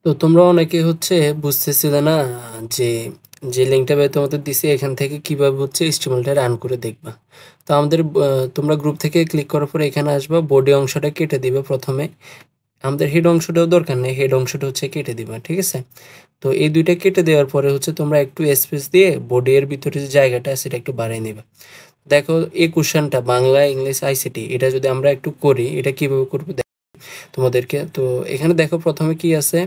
তো তোমরা অনেকে হচ্ছে বুঝতেছিলে না যে যে লিঙ্কটা ভাই তোমাদের দিছি এখান থেকে কিভাবে হচ্ছে এইচটিএমএলটা রান করে দেখবা। তো আমাদের তোমরা গ্রুপ থেকে ক্লিক করার পরে এখানে আসবা, বডি অংশটা কেটে দিবে প্রথমে। আমাদের হেড অংশটাও দরকার নেই, হেড অংশটা হচ্ছে কেটে দিবা, ঠিক আছে? তো এই দুইটা কেটে দেওয়ার পরে হচ্ছে তোমরা একটু স্পেস দিয়ে বডি এর ভিতরে যে জায়গাটা আছে সেটা একটু বাড়িয়ে নিবা। দেখো এই কোশ্চেনটা বাংলা ইংলিশ আইসিটি এটা যদি আমরা একটু করি, এটা কিভাবে করবো তোমাদেরকে। তো এখানে দেখো প্রথমে কি আছে,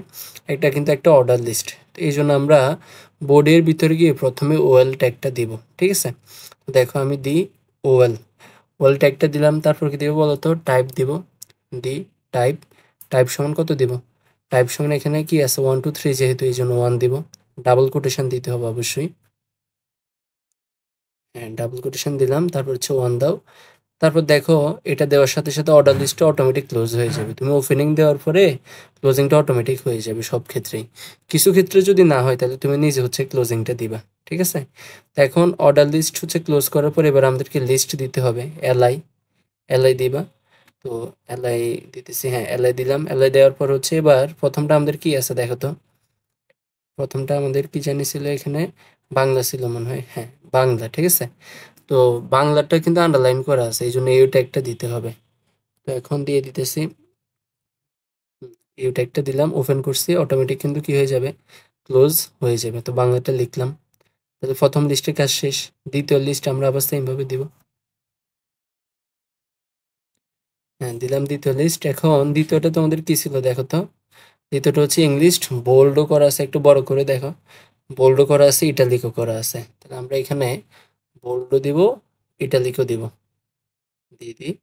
একটা কিন্তু একটা অর্ডার লিস্ট। তো এই জন্য আমরা বোর্ডের ভিতরে গিয়ে প্রথমে ওয়েল ট্যাগটা দিব, ঠিক আছে? তো দেখো আমি দিই ওয়েল, ওয়েল ট্যাগটা দিলাম। তারপর কি দিব বলো তো, টাইপ দিব, দি টাইপ। টাইপ সমান কত দিব, টাইপ সমান এখানে কি আছে 1 2 3, যেহেতু এই জন্য 1 দিব। ডাবল কোটেশন দিতে হবে অবশ্যই, হ্যাঁ ডাবল কোটেশন দিলাম, তারপর হচ্ছে 1 দাও। তারপর দেখো এটা দেওয়ার সাথে সাথে অর্ডার লিস্টটা অটোমেটিক ক্লোজ হয়ে যাবে। তুমি ওপেনিং দেওয়ার পরে ক্লোজিংটা অটোমেটিক হয়ে যাবে সব ক্ষেত্রেই। কিছু ক্ষেত্রে যদি না হয় তাহলে তুমি নিজে হচ্ছে ক্লোজিংটা দিবা, ঠিক আছে? তো এখন অর্ডার লিস্ট হচ্ছে ক্লোজ করার পর এবার আমাদেরকে লিস্ট দিতে হবে, এলআই, এলআই দিবা। তো এলআই দিতেছি, হ্যাঁ এলআই দিলাম। এলআই দেওয়ার পর হচ্ছে এবার প্রথমটা আমাদের কি আছে দেখো তো, প্রথমটা আমাদের কি জানি ছিল এখানে, বাংলা ছিল মনে হয়, হ্যাঁ বাংলা, ঠিক আছে? তো বাংলাটা কিন্তু আন্ডারলাইন করা আছে, এই জন্য এই ট্যাগটা দিতে হবে। তো এখন দিয়ে দিতেছি, এই ট্যাগটা দিলাম, ওপেন করছি, অটোমেটিক কিন্তু কি হয়ে যাবে, ক্লোজ হয়ে যাবে। তো বাংলাটা লিখলাম, তাহলে প্রথম লিস্টের কাজ শেষ। দ্বিতীয় লিস্ট আমরা আবার সেমভাবে দিব, হ্যাঁ দিলাম দ্বিতীয় লিস্ট। এখন দ্বিতীয়টা তোমাদের কি ছিল দেখো তো, দ্বিতীয়টা হচ্ছে ইংলিশ, বোল্ডও করা আছে, একটু বড় করে দেখো, বোল্ডও করা আছে, ইটালিকও করা আছে। তাহলে আমরা এখানে বোল্ডও দিব, ইটালিকও দিব, দিয়ে দিই,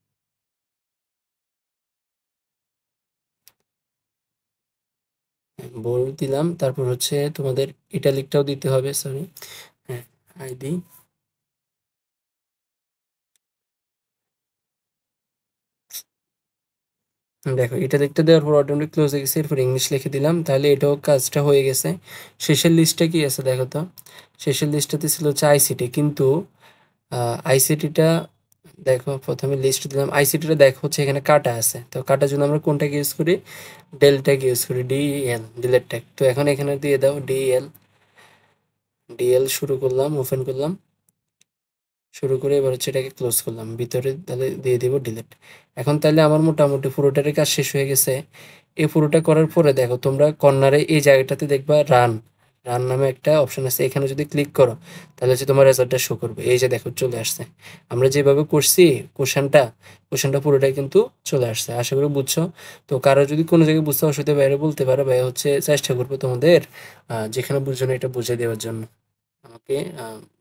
বোল্ড দিলাম। তারপর হচ্ছে তোমাদের ইটালিকটাও দিতে হবে, সরি, হ্যাঁ আইডি। দেখো এটা দেখতে দেওয়ার পর অটোমেটিক ক্লোজ হয়ে গেছে। এরপর ইংলিশ লিখে দিলাম, তাহলে এটাও কাজটা হয়ে গেছে। শেষের লিস্টটা কি আছে দেখো তো, শেষের লিস্টটাতে ছিল হচ্ছে আইসিটি, কিন্তু আইসিটিটা দেখো প্রথমে লিস্ট দিলাম, আইসিটিটা দেখো হচ্ছে এখানে কাটা আছে। তো কাটার জন্য আমরা কোনটাকে ইউজ করি, ডেলটাকে ইউজ করি, ডিএল, ডিলেট ট্যাগ। তো এখন এখানে দিয়ে দাও ডিএল, ডিএল শুরু করলাম, ওপেন করলাম, শুরু করে এবার হচ্ছে এটাকে ক্লোজ করলাম, ভিতরে তাহলে দিয়ে দিব ডিলিট। এখন তাহলে আমার মোটামুটি পুরোটারই কাজ শেষ হয়ে গেছে। এই পুরোটা করার পরে দেখো তোমরা কর্নারে এই জায়গাটাতে দেখবা রান, রান নামে একটা অপশন আছে, এখানে যদি ক্লিক করো তাহলে হচ্ছে তোমার রেজাল্টটা শো করবে। এই যে দেখো চলে আসছে, আমরা যেভাবে করছি কোশ্চেনটা, কোশ্চেনটা পুরোটাই কিন্তু চলে আসছে। আশা করি বুঝছো। তো কারো যদি কোনো জায়গায় বুঝতে অসুবিধা বাইরে বলতে পারো, ভাই হচ্ছে চেষ্টা করবো তোমাদের যেখানে বুঝছো না এটা বুঝিয়ে দেওয়ার জন্য। আমাকে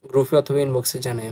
গ্রুপে অথবা ইনবক্সে জানাই।